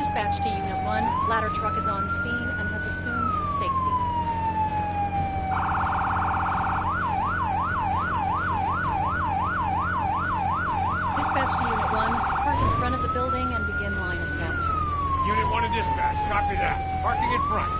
Dispatch to Unit 1. Ladder truck is on scene and has assumed safety. Dispatch to Unit 1. Park in front of the building and begin line establishment. Unit 1 to dispatch. Copy that. Parking in front.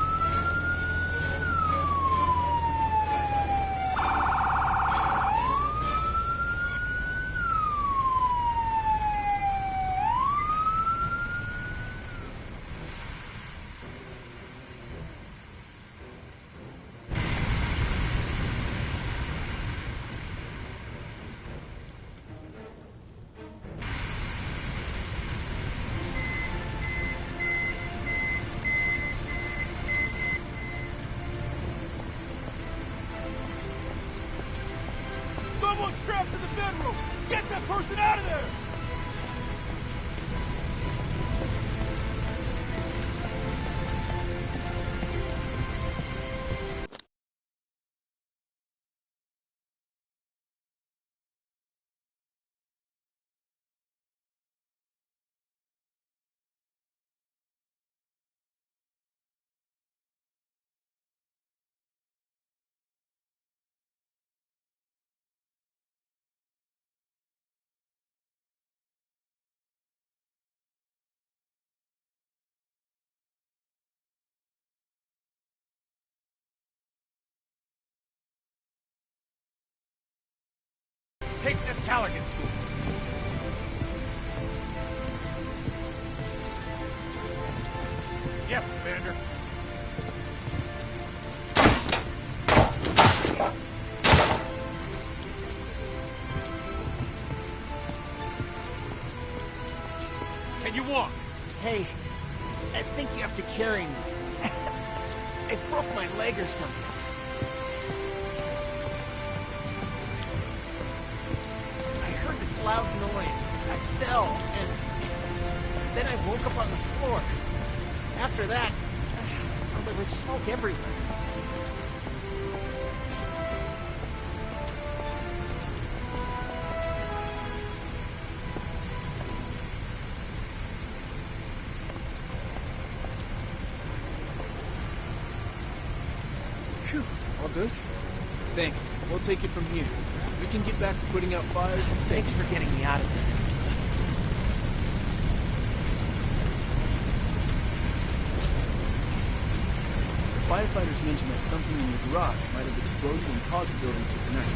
Someone's trapped in the bedroom! Get that person out of there! Take this Callaghan. Yes, Commander. Can you walk? Hey, I think you have to carry me. I broke my leg or something. I heard this loud noise. I fell, and then I woke up on the floor. After that, well, there was smoke everywhere. Phew, all good? Thanks. We'll take it from here. We can get back to putting out fires and Thanks for getting me out of there. The firefighters mentioned that something in your garage might have exploded and caused the building to connect.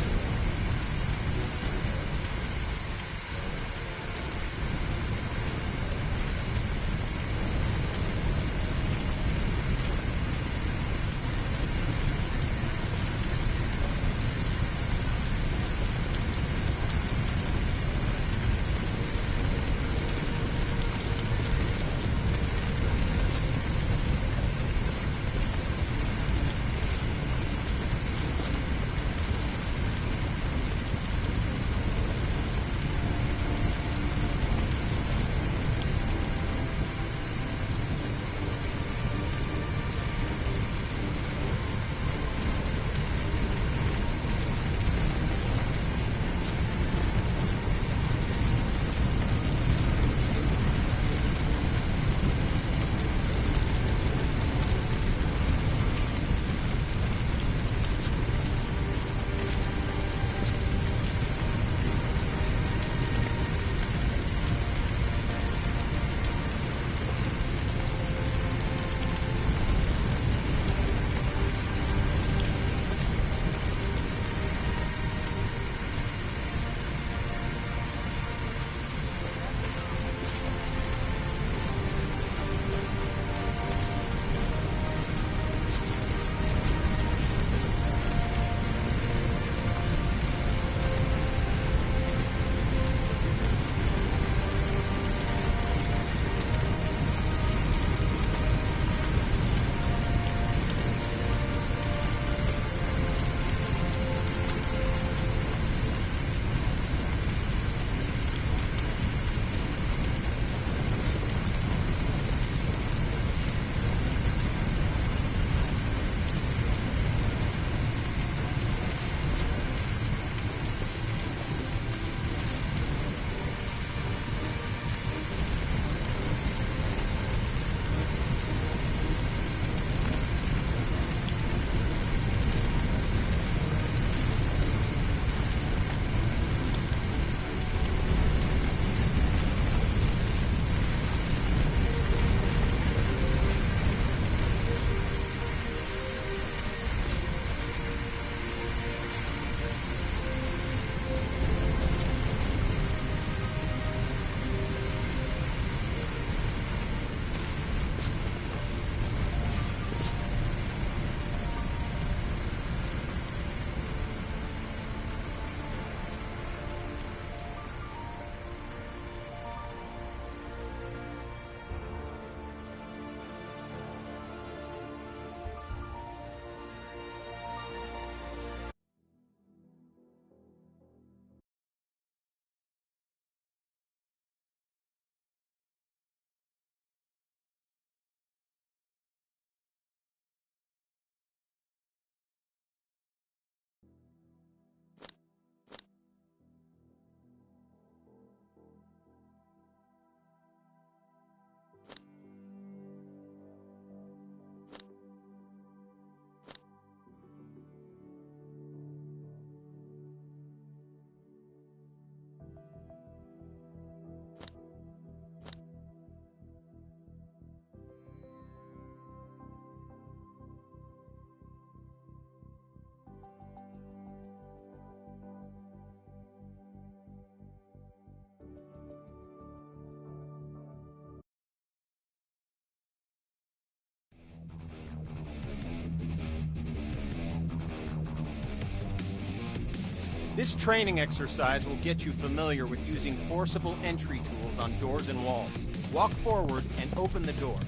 This training exercise will get you familiar with using forcible entry tools on doors and walls. Walk forward and open the door.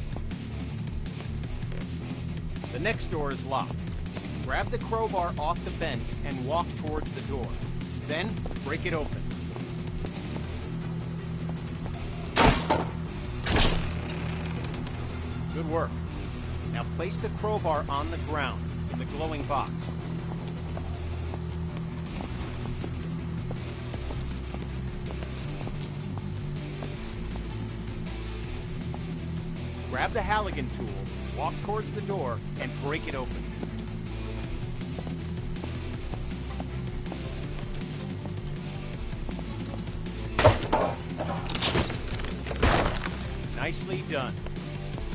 The next door is locked. Grab the crowbar off the bench and walk towards the door. Then, break it open. Good work. Now place the crowbar on the ground in the glowing box. Grab the Halligan tool, walk towards the door, and break it open. Nicely done.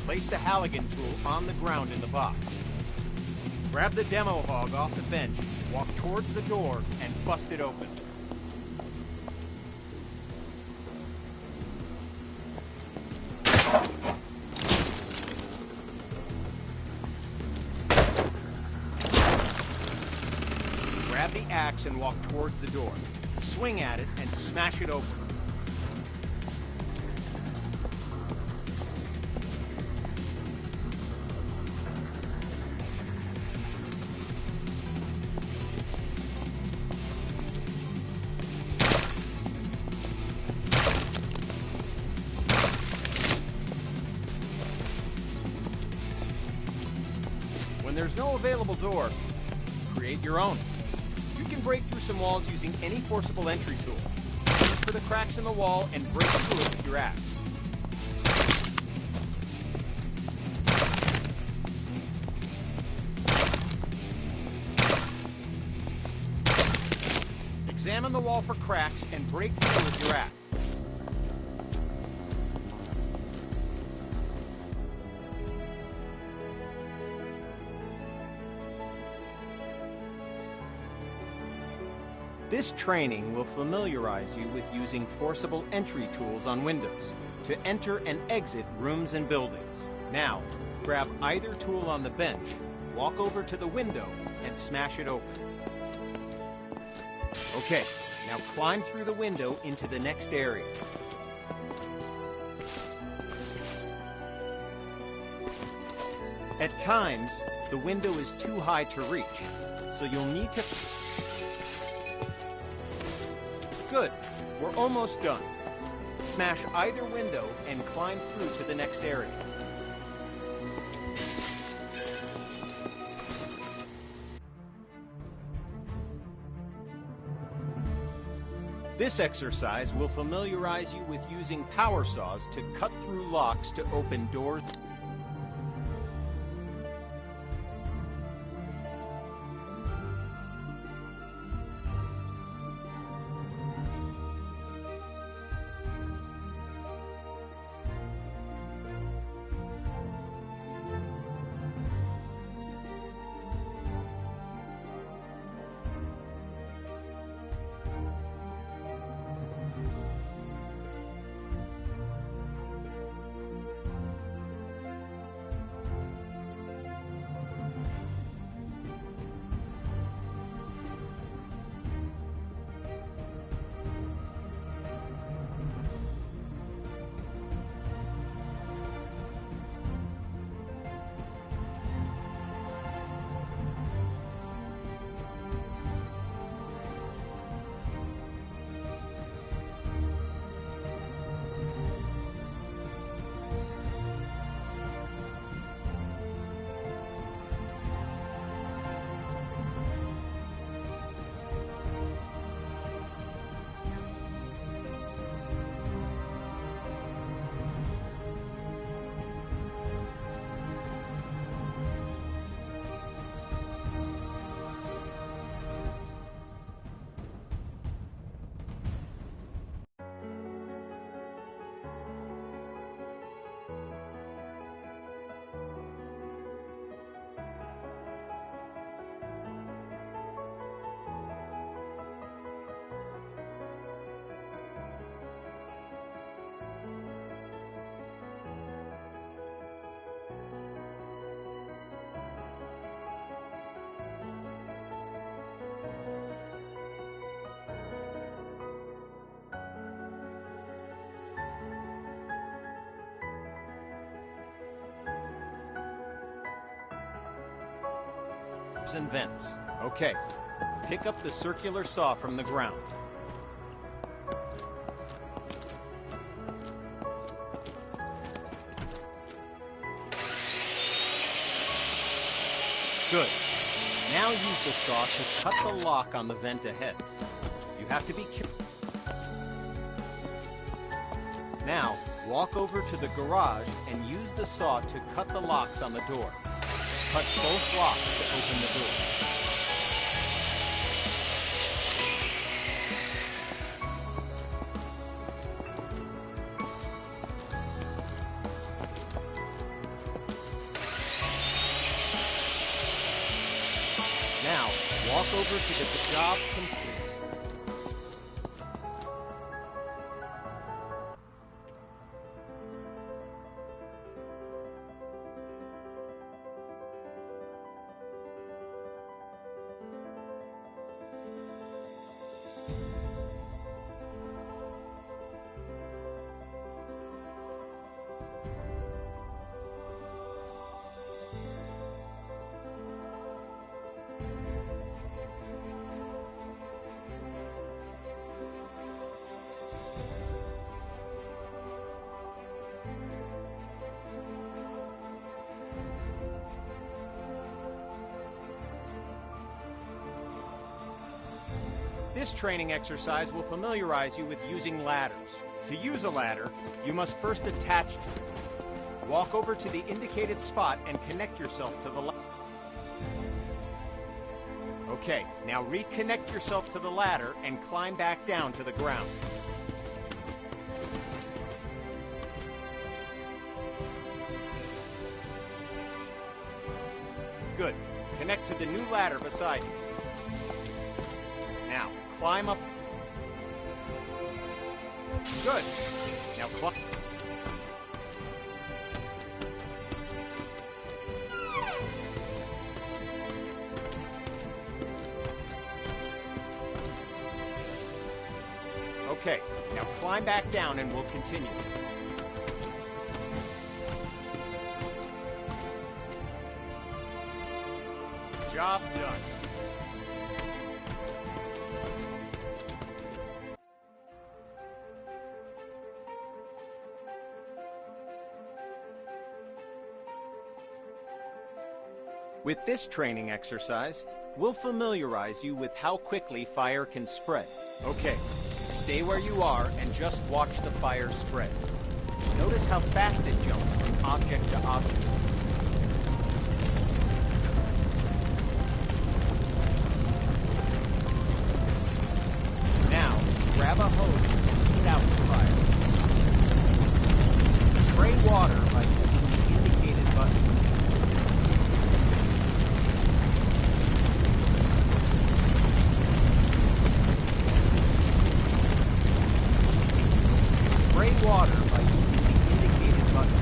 Place the Halligan tool on the ground in the box. Grab the demo hog off the bench, walk towards the door, and bust it open. Grab the axe and walk towards the door. Swing at it and smash it open. When there's no available door, create your own. You can break through some walls using any forcible entry tool. Look for the cracks in the wall and break through it with your axe. Examine the wall for cracks and break through with your axe. This training will familiarize you with using forcible entry tools on windows to enter and exit rooms and buildings. Now, grab either tool on the bench, walk over to the window, and smash it open. Okay, now climb through the window into the next area. At times, the window is too high to reach, so you'll need to... Good. We're almost done. Smash either window and climb through to the next area. This exercise will familiarize you with using power saws to cut through locks to open doors. valves and vents. Okay, pick up the circular saw from the ground. Good. Now use the saw to cut the lock on the vent ahead. You have to be careful. Now, walk over to the garage and use the saw to cut the locks on the door. Cut both locks to open the door. Now, walk over to the job complete. This training exercise will familiarize you with using ladders. To use a ladder, you must first attach to it. Walk over to the indicated spot and connect yourself to the ladder. Okay, now reconnect yourself to the ladder and climb back down to the ground. Good. Connect to the new ladder beside you. Now, climb up. Good. Now climb. Okay, now climb back down and we'll continue. Job done. With this training exercise, we'll familiarize you with how quickly fire can spread. Okay, stay where you are and just watch the fire spread. Notice how fast it jumps from object to object. Now, grab a hose and put out the fire. Spray water by using the indicated button. Spray water by using the indicated button.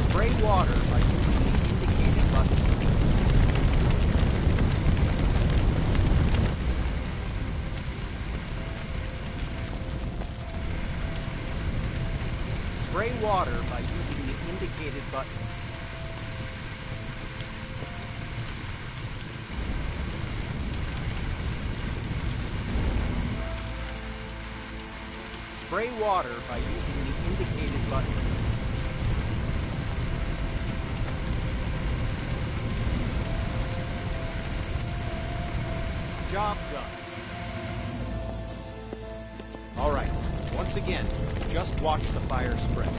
Spray water by using the indicated button. Spray water by using the indicated button. Spray water by using the indicated button. Job done. All right, once again, just watch the fire spread.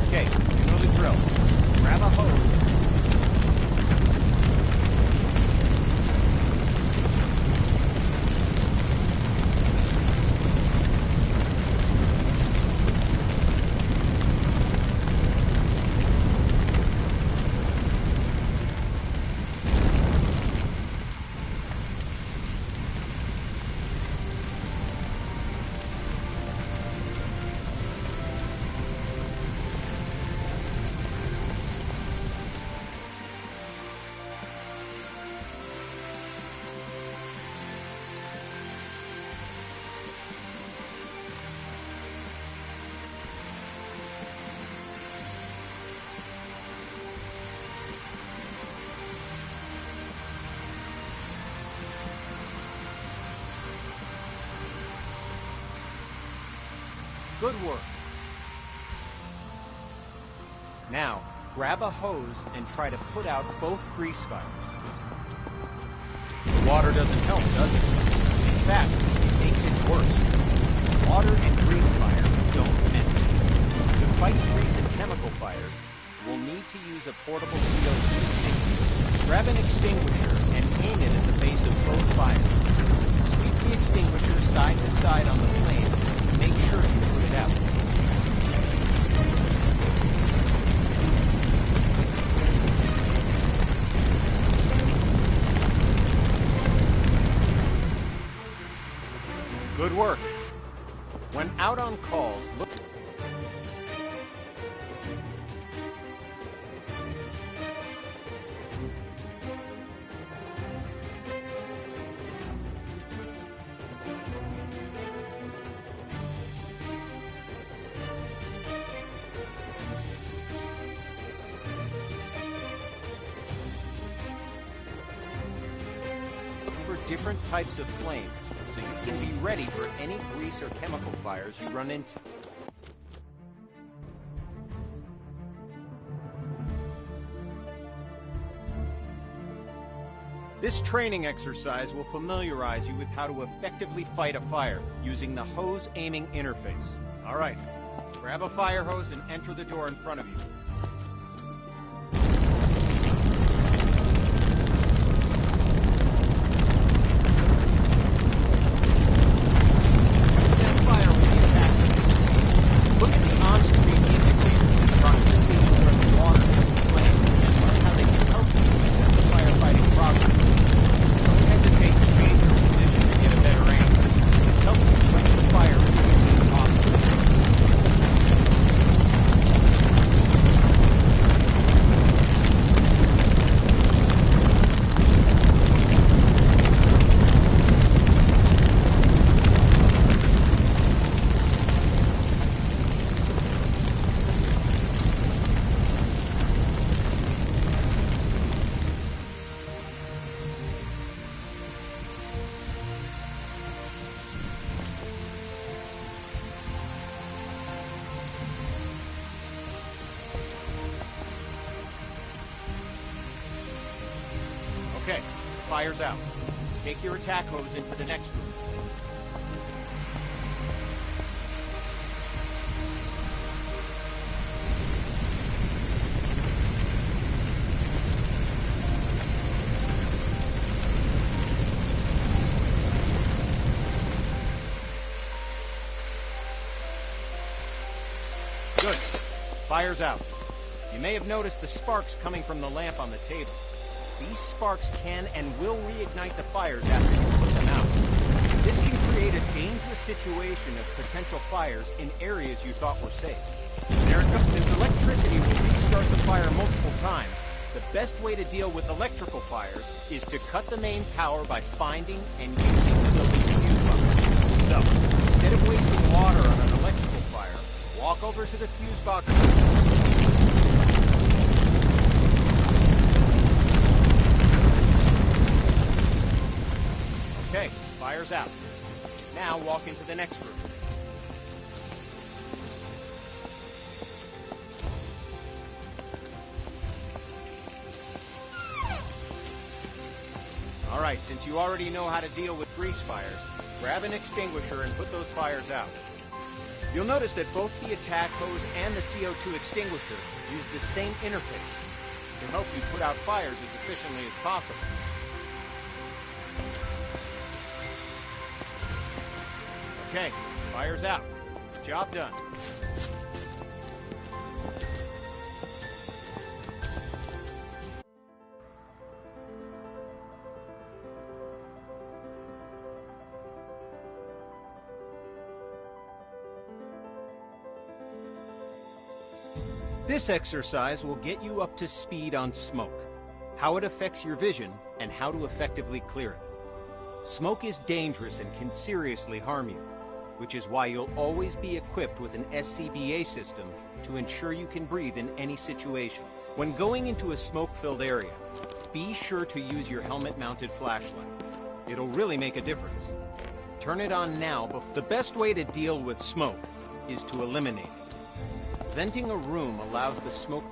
Okay, you know the drill. Grab a hose. Good work. Now, grab a hose and try to put out both grease fires. The water doesn't help, does it? In fact, it makes it worse. Water and grease fire don't mix. To fight grease and chemical fires, we'll need to use a portable CO2 extinguisher. Grab an extinguisher and aim it at the base of both fires. Sweep the extinguisher side to side on the flame and make sure you put it out. Good work. When out on calls, look... for different types of flames, so you can be ready for any grease or chemical fires you run into. This training exercise will familiarize you with how to effectively fight a fire using the hose aiming interface. All right, grab a fire hose and enter the door in front of you. Okay, fire's out. Take your attack hose into the next room. Good. Fire's out. You may have noticed the sparks coming from the lamp on the table. These sparks can and will reignite the fires after you put them out. This can create a dangerous situation of potential fires in areas you thought were safe. There it comes. Since electricity will restart the fire multiple times, the best way to deal with electrical fires is to cut the main power by finding and using the building's fuse box. So, instead of wasting water on an electrical fire, walk over to the fuse box. Okay, fire's out. Now walk into the next room. All right, since you already know how to deal with grease fires, grab an extinguisher and put those fires out. You'll notice that both the attack hose and the CO2 extinguisher use the same interface to help you put out fires as efficiently as possible. Okay, fire's out. Job done. This exercise will get you up to speed on smoke, how it affects your vision, and how to effectively clear it. Smoke is dangerous and can seriously harm you, which is why you'll always be equipped with an SCBA system to ensure you can breathe in any situation. When going into a smoke-filled area, be sure to use your helmet-mounted flashlight. It'll really make a difference. Turn it on now. The best way to deal with smoke is to eliminate it. Venting a room allows the smoke...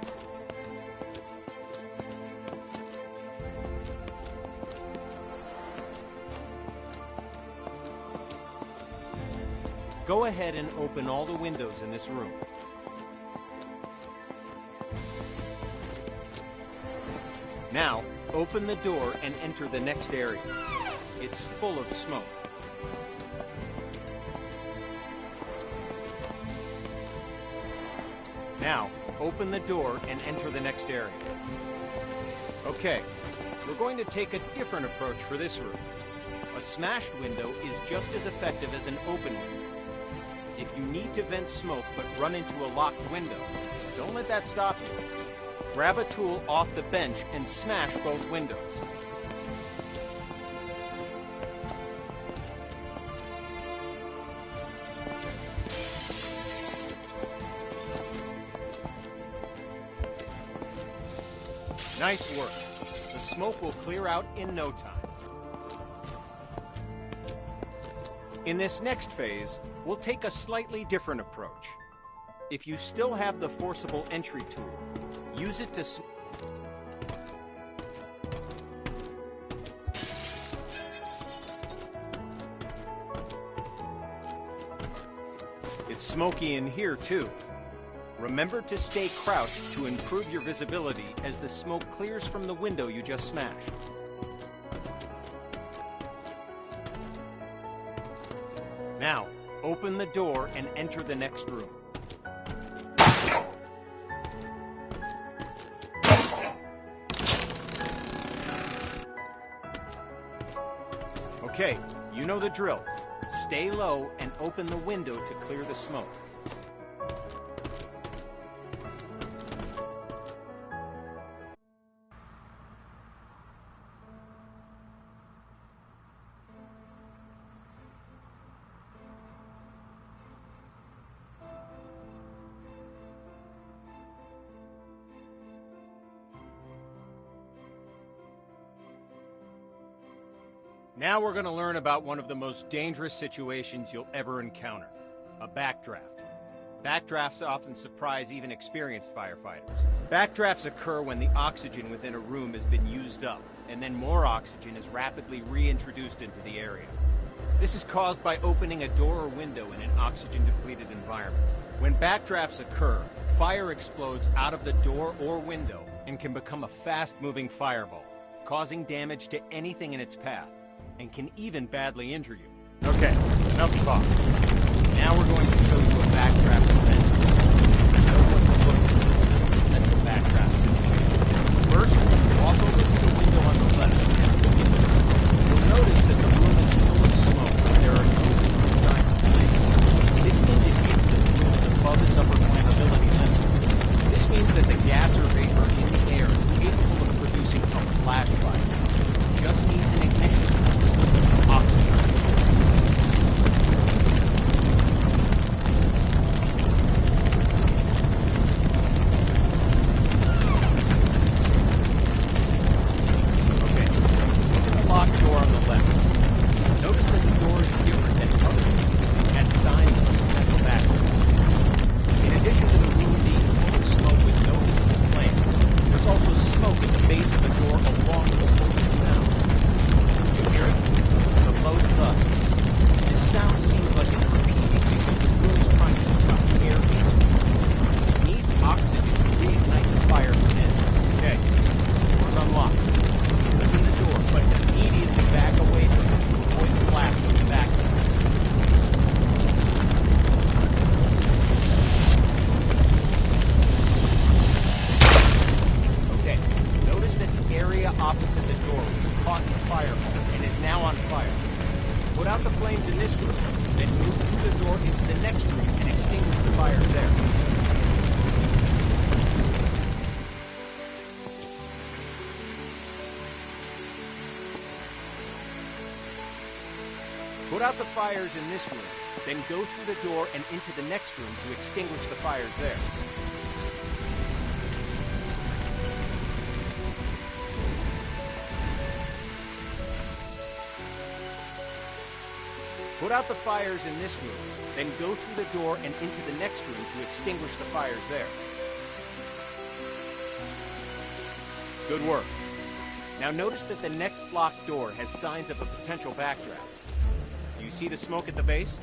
Go ahead and open all the windows in this room. Now, open the door and enter the next area. It's full of smoke. Now, open the door and enter the next area. Okay, we're going to take a different approach for this room. A smashed window is just as effective as an open window. If you need to vent smoke but run into a locked window, don't let that stop you. Grab a tool off the bench and smash both windows. Nice work. The smoke will clear out in no time. In this next phase, we'll take a slightly different approach. If you still have the forcible entry tool, use it to It's smoky in here too. Remember to stay crouched to improve your visibility as the smoke clears from the window you just smashed. Now, open the door and enter the next room. Okay, you know the drill. Stay low and open the window to clear the smoke. Now we're going to learn about one of the most dangerous situations you'll ever encounter, a backdraft. Backdrafts often surprise even experienced firefighters. Backdrafts occur when the oxygen within a room has been used up, and then more oxygen is rapidly reintroduced into the area. This is caused by opening a door or window in an oxygen-depleted environment. When backdrafts occur, fire explodes out of the door or window and can become a fast-moving fireball, causing damage to anything in its path, and can even badly injure you. Okay, enough talk. Now we're going to show you a backdraft event. Show what to look for. That's the backdraft situation. First, walk over to the window on the left. You'll notice that the room is full of smoke, but there are no visible signs of flame. This indicates that the room is above its upper flammability limit. This means that the gas or vapor in the air is capable of producing a flash fire. It just needs an ignition. Oxygen. Okay, look at the locked door on the left. Notice that the door is different than others. It has signs of potential backdraft. In addition to the room being full of smoke with no visible flames, there's also smoke at the base of the door along with the pulsing sound. You hear it? Low thud. This sound seems like it's repeating because the room's trying to suck air in. It needs oxygen to reignite the fire within. Okay, the door's unlocked. Open the door, but immediately back away from it to avoid the blast from the back. Okay, notice that the area opposite the door was caught in the fireball and is now on fire. Put out the flames in this room, then move through the door into the next room and extinguish the fire there. Put out the fires in this room, then go through the door and into the next room to extinguish the fires there. Put out the fires in this room, then go through the door and into the next room to extinguish the fires there. Good work. Now notice that the next locked door has signs of a potential backdraft. Do you see the smoke at the base?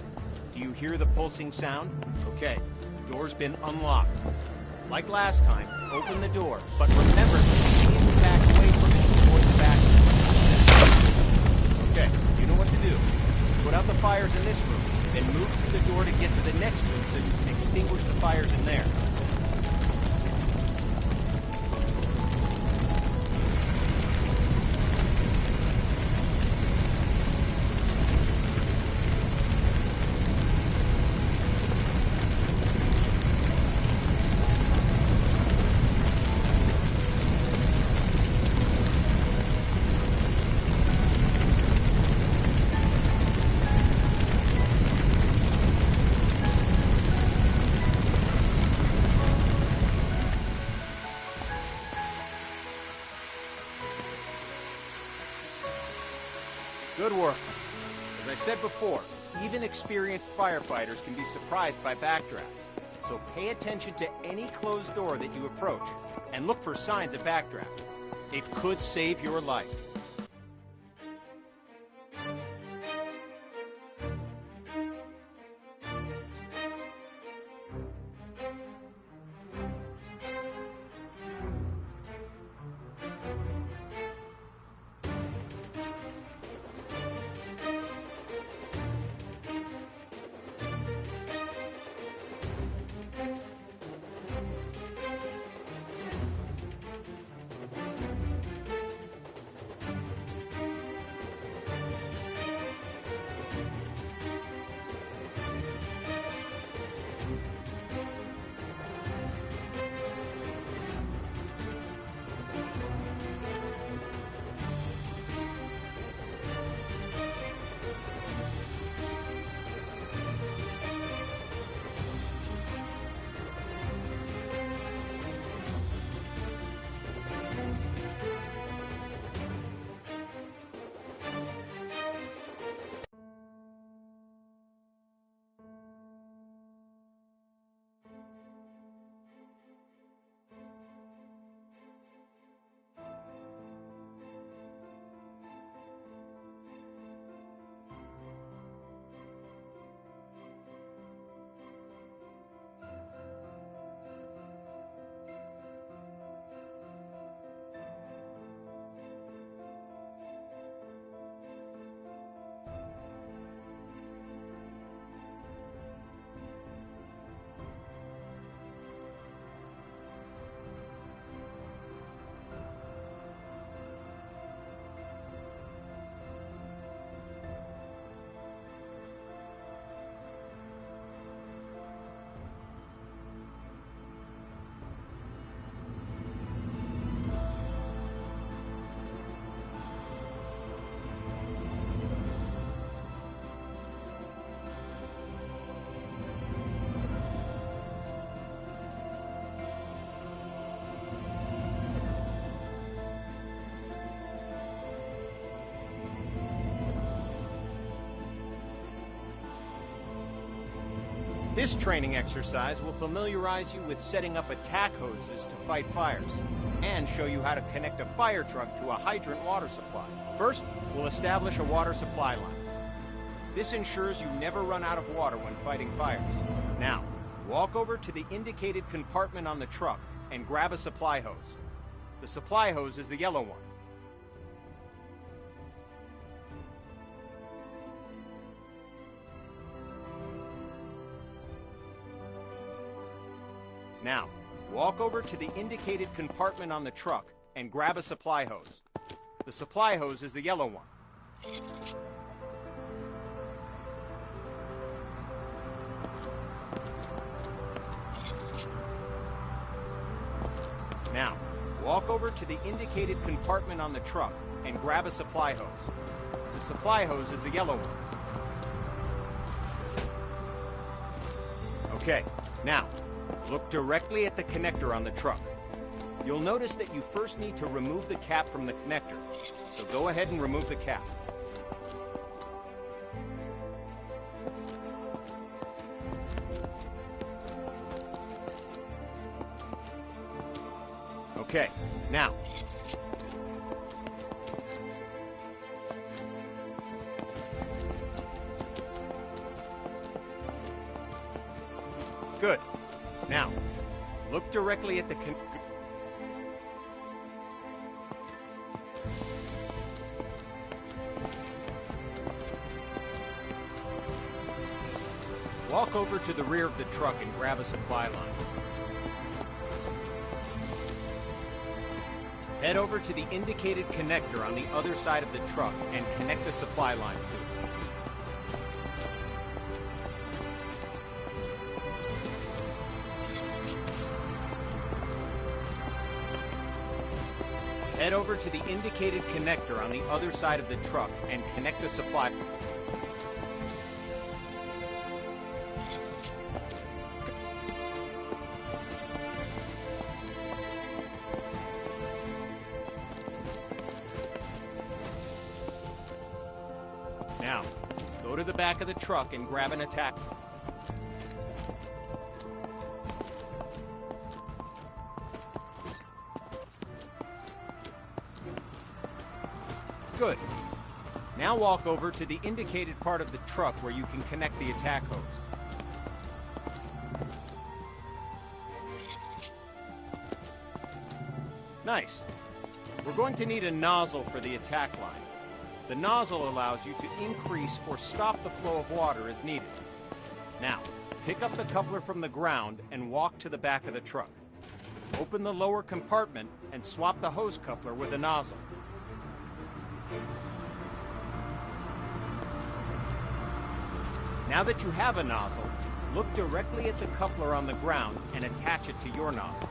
Do you hear the pulsing sound? Okay, the door's been unlocked. Like last time, open the door, but remember to immediately back away from it towards the back. Okay, you know what to do. Put out the fires in this room, then move through the door to get to the next room so you can extinguish the fires in there. Good work. As I said before, even experienced firefighters can be surprised by backdrafts. So pay attention to any closed door that you approach, and look for signs of backdraft. It could save your life. This training exercise will familiarize you with setting up attack hoses to fight fires, and show you how to connect a fire truck to a hydrant water supply. First, we'll establish a water supply line. This ensures you never run out of water when fighting fires. Now, walk over to the indicated compartment on the truck and grab a supply hose. The supply hose is the yellow one. Now, walk over to the indicated compartment on the truck and grab a supply hose. The supply hose is the yellow one. Now, walk over to the indicated compartment on the truck and grab a supply hose. The supply hose is the yellow one. Okay, now, look directly at the connector on the truck. You'll notice that you first need to remove the cap from the connector, so go ahead and remove the cap. Okay, now. Good. Now, look directly at the walk over to the rear of the truck and grab a supply line. Head over to the indicated connector on the other side of the truck and connect the supply line to it. Head over to the indicated connector on the other side of the truck and connect the supply. Now, go to the back of the truck and grab an attack. Good. Now walk over to the indicated part of the truck where you can connect the attack hose. Nice. We're going to need a nozzle for the attack line. The nozzle allows you to increase or stop the flow of water as needed. Now, pick up the coupler from the ground and walk to the back of the truck. Open the lower compartment and swap the hose coupler with a nozzle. Now that you have a nozzle, look directly at the coupler on the ground and attach it to your nozzle.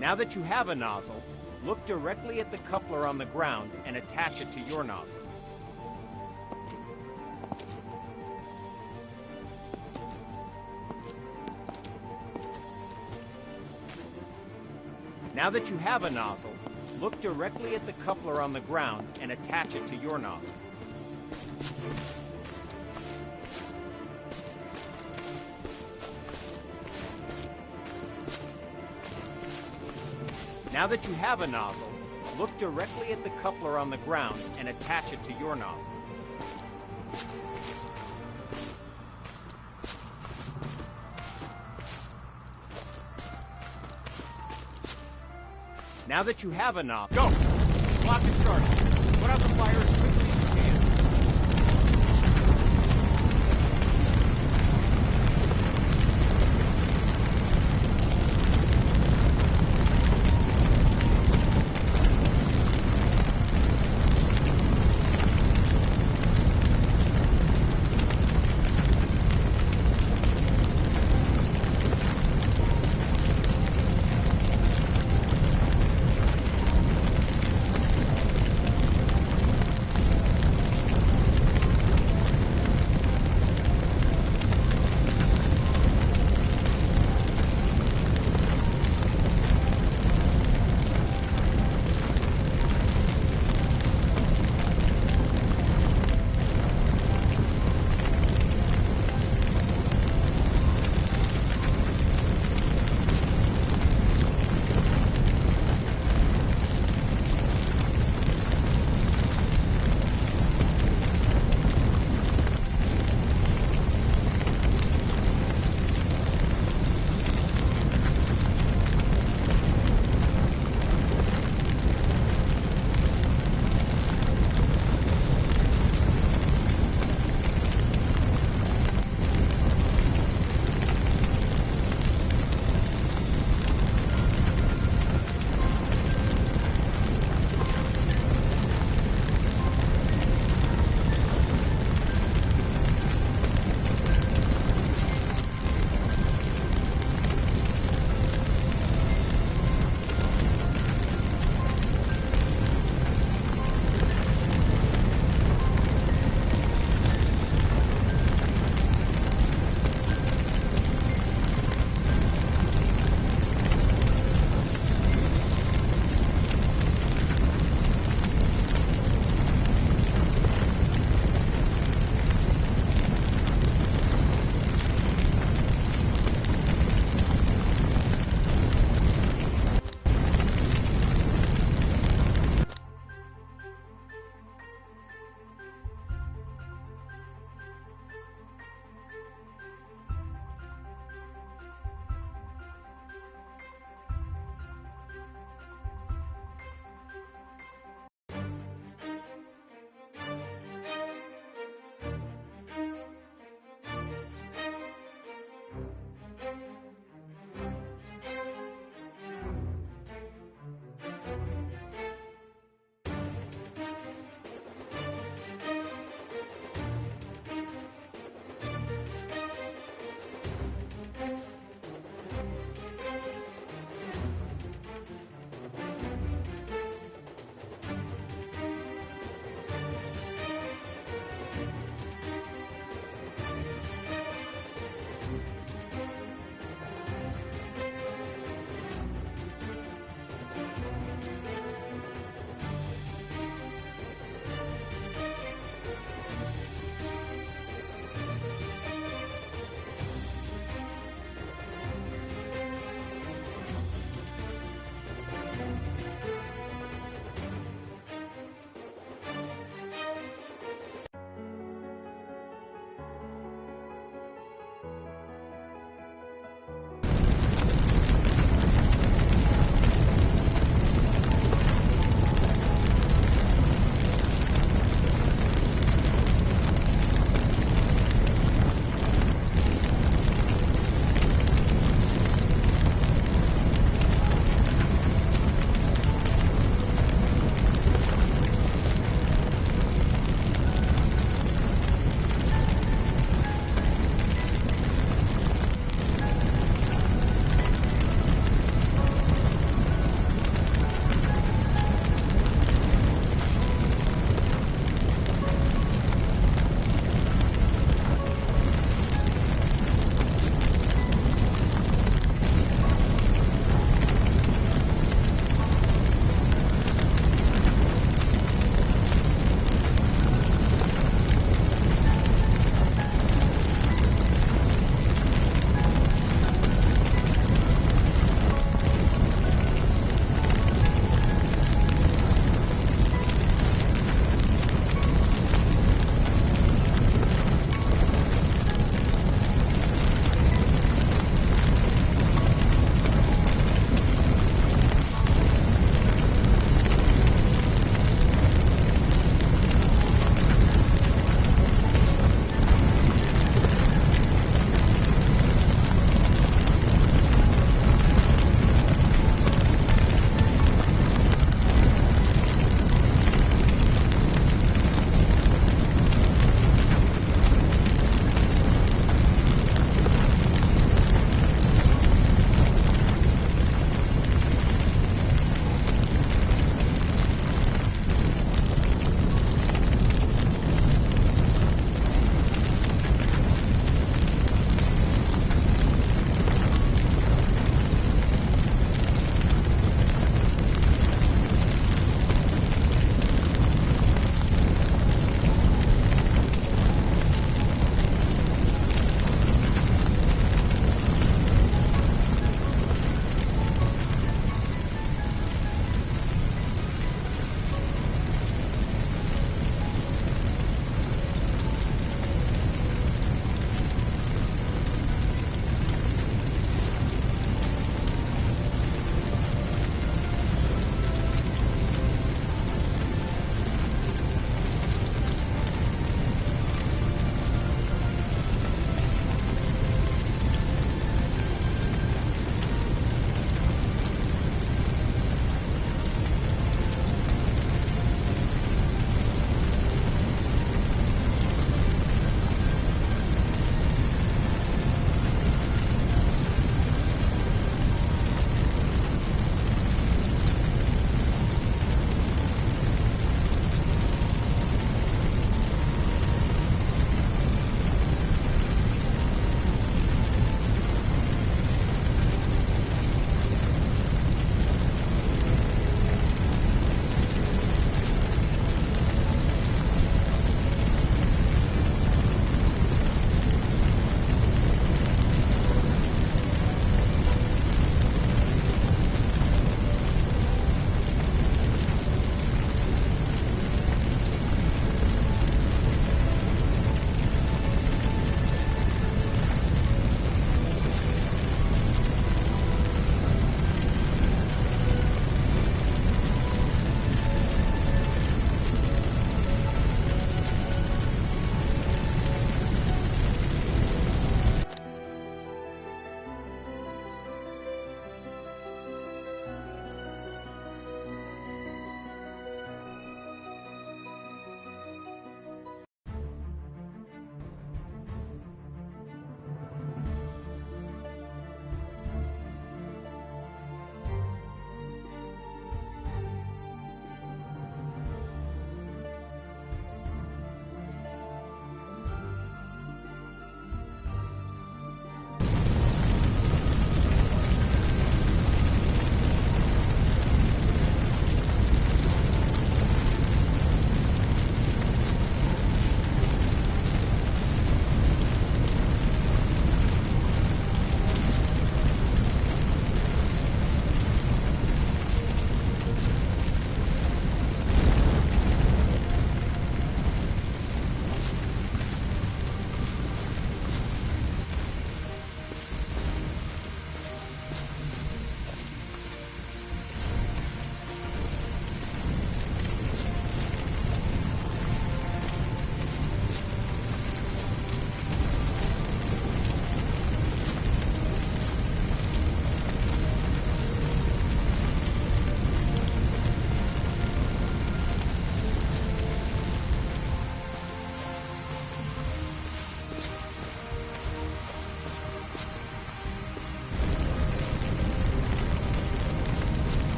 Now that you have a nozzle, look directly at the coupler on the ground and attach it to your nozzle. Now that you have a nozzle, look directly at the coupler on the ground and attach it to your nozzle. Now that you have a nozzle, look directly at the coupler on the ground and attach it to your nozzle. Now that you have a nozzle, go! Clock is starting. Put out the fire as quickly as you can.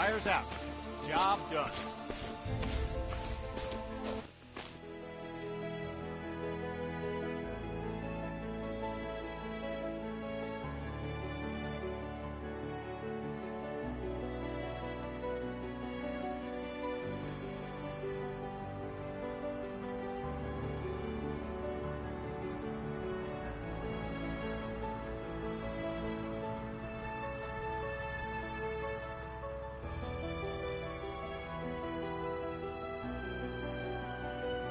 Fire's out. Job done.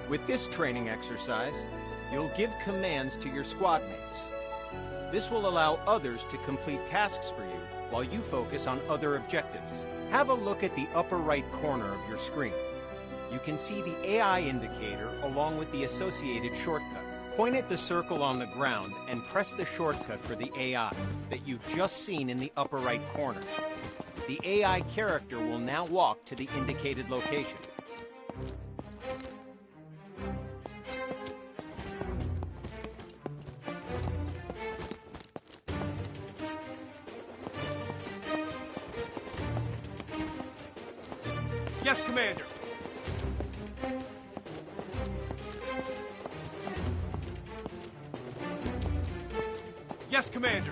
With this training exercise, you'll give commands to your squad mates. This will allow others to complete tasks for you while you focus on other objectives. Have a look at the upper right corner of your screen. You can see the AI indicator along with the associated shortcut. Point at the circle on the ground and press the shortcut for the AI that you've just seen in the upper right corner. The AI character will now walk to the indicated location. Yes, Commander. Yes, Commander.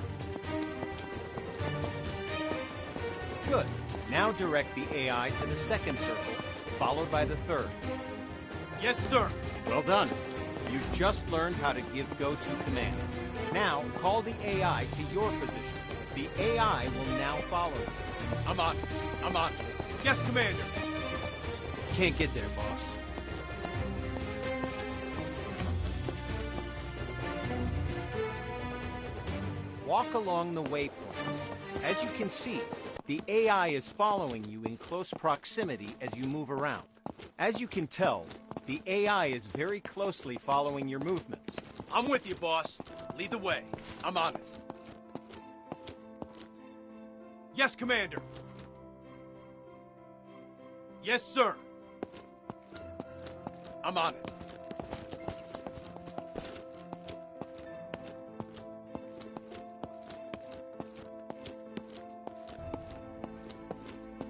Good. Now direct the AI to the second circle, followed by the third. Yes, sir. Well done. You've just learned how to give go-to commands. Now, call the AI to your position. The AI will now follow you. I'm on. I'm on. Yes, Commander. Can't get there, boss. Walk along the waypoints. As you can see, the AI is following you in close proximity as you move around. As you can tell, the AI is very closely following your movements. I'm with you, boss. Lead the way. I'm on it. Yes, Commander. Yes, sir. I'm on it.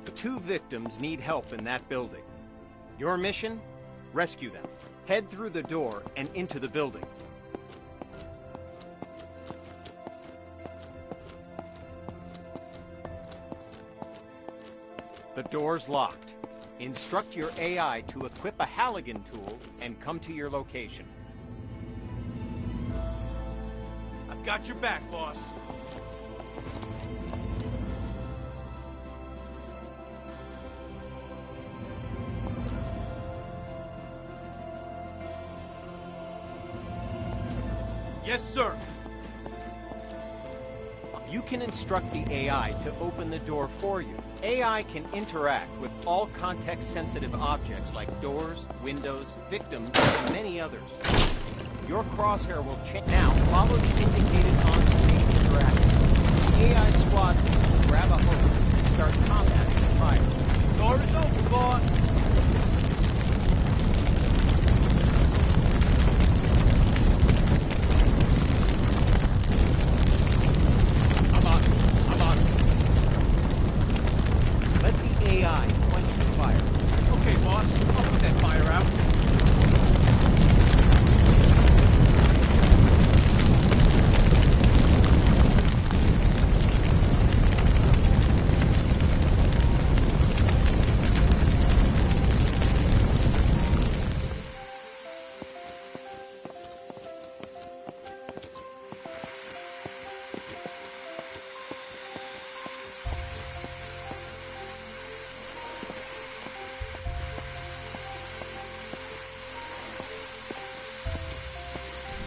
The two victims need help in that building. Your mission? Rescue them. Head through the door and into the building. The door's locked. Instruct your AI to equip a Halligan tool and come to your location. I've got your back, boss. Yes, sir. You can instruct the AI to open the door for you. AI can interact with all context-sensitive objects like doors, windows, victims, and many others. Your crosshair will change. Now, follow the indicated on-screen interaction. AI squad will grab a hose and start combating the fire. Door is open, boss. AI quench the fire. Okay, boss. I'll put that fire out.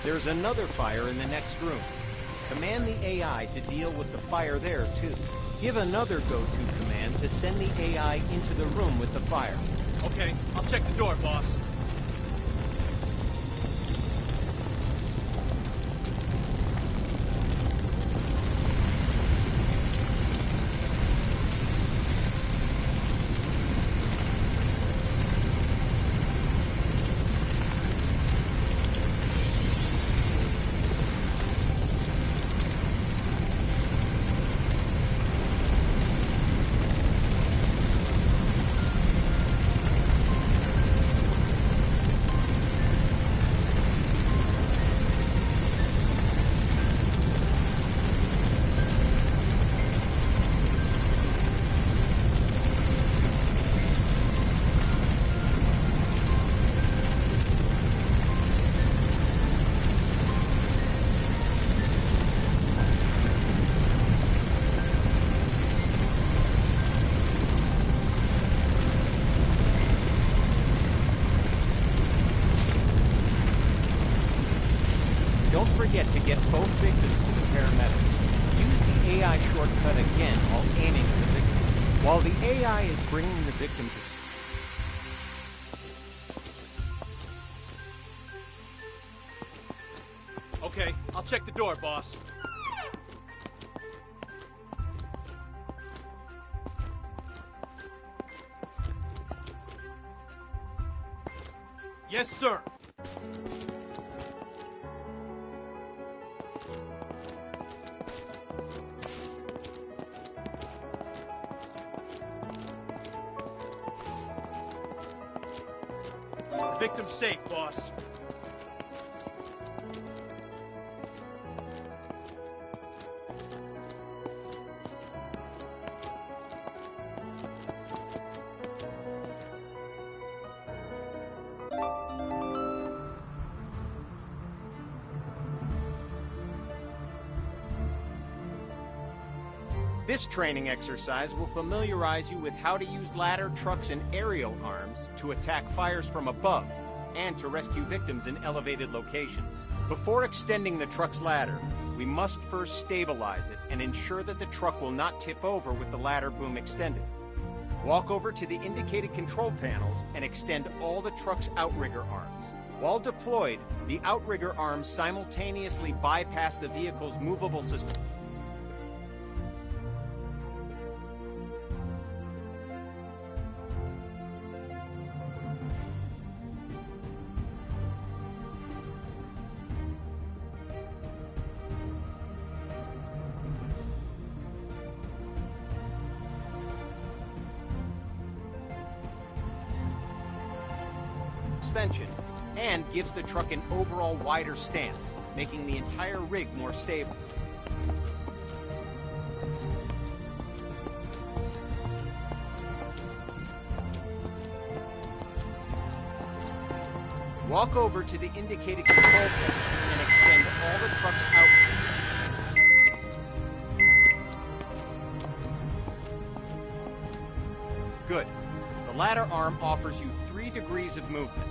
There's another fire in the next room. Command the AI to deal with the fire there, too. Give another go-to command to send the AI into the room with the fire. Okay, I'll check the door, boss. forget to get both victims to the paramedics. Use the AI shortcut again while aiming at the victim. While the AI is bringing the victim to... Okay, I'll check the door, boss. Yes, sir. Victim's safe, boss. This training exercise will familiarize you with how to use ladder, trucks, and aerial arms to attack fires from above and to rescue victims in elevated locations. Before extending the truck's ladder, we must first stabilize it and ensure that the truck will not tip over with the ladder boom extended. Walk over to the indicated control panels and extend all the truck's outrigger arms. While deployed, the outrigger arms simultaneously bypass the vehicle's movable system. Suspension and gives the truck an overall wider stance, making the entire rig more stable. Walk over to the indicated control panel and extend all the truck's outriggers. Good. The ladder arm offers you 3 degrees of movement.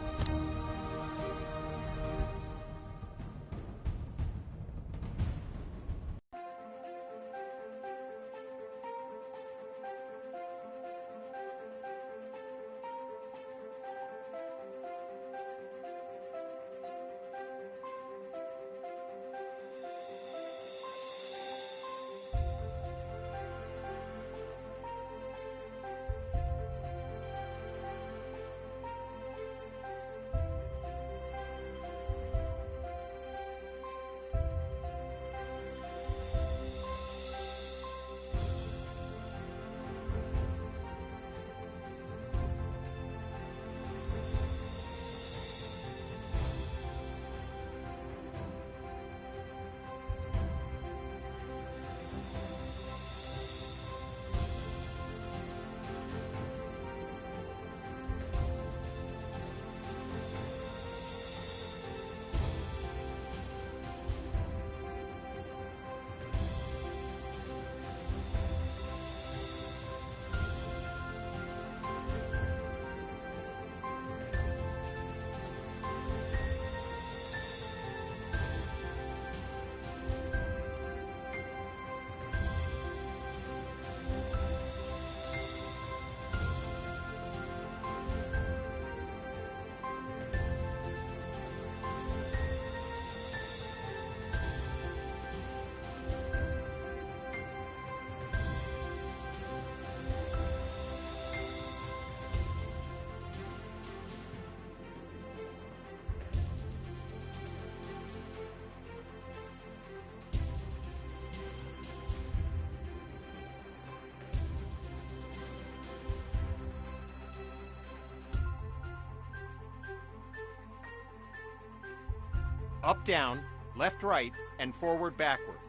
Up, down, left, right, and forward, backward.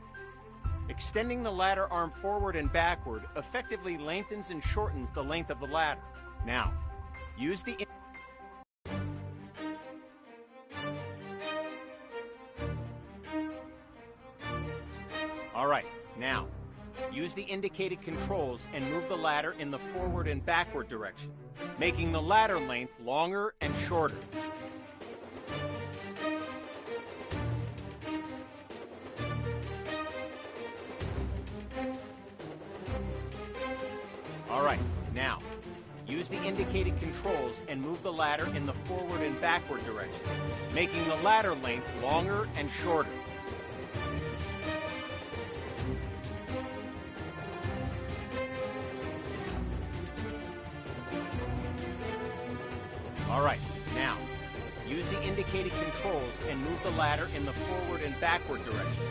Extending the ladder arm forward and backward effectively lengthens and shortens the length of the ladder. Now, use the... All right, now, use the indicated controls and move the ladder in the forward and backward direction, making the ladder length longer and shorter. Alright, now, use the indicated controls and move the ladder in the forward and backward direction, making the ladder length longer and shorter. Alright, now, use the indicated controls and move the ladder in the forward and backward direction,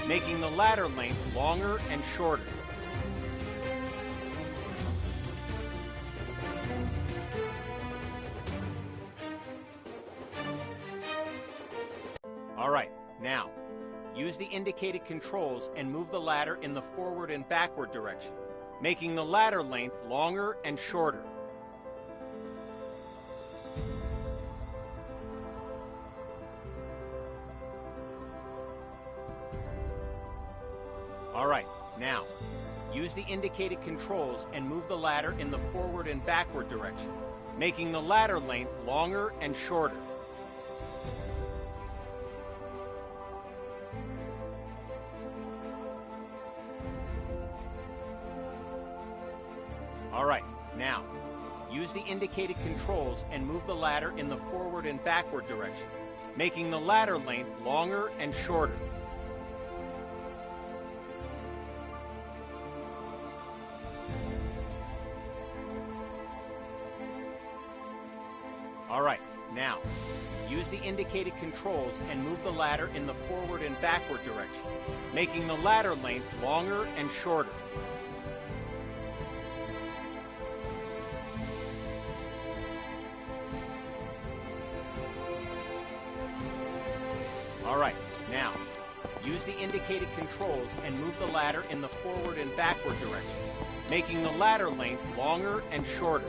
making the ladder length longer and shorter. Alright, now, use the indicated controls and move the ladder in the forward and backward direction, making the ladder length longer and shorter. Alright, now, use the indicated controls and move the ladder in the forward and backward direction, making the ladder length longer and shorter. Alright, now, use the indicated controls and move the ladder in the forward and backward direction, making the ladder length longer and shorter. Alright, now, use the indicated controls and move the ladder in the forward and backward direction, making the ladder length longer and shorter. Alright, now, use the indicated controls and move the ladder in the forward and backward direction, making the ladder length longer and shorter.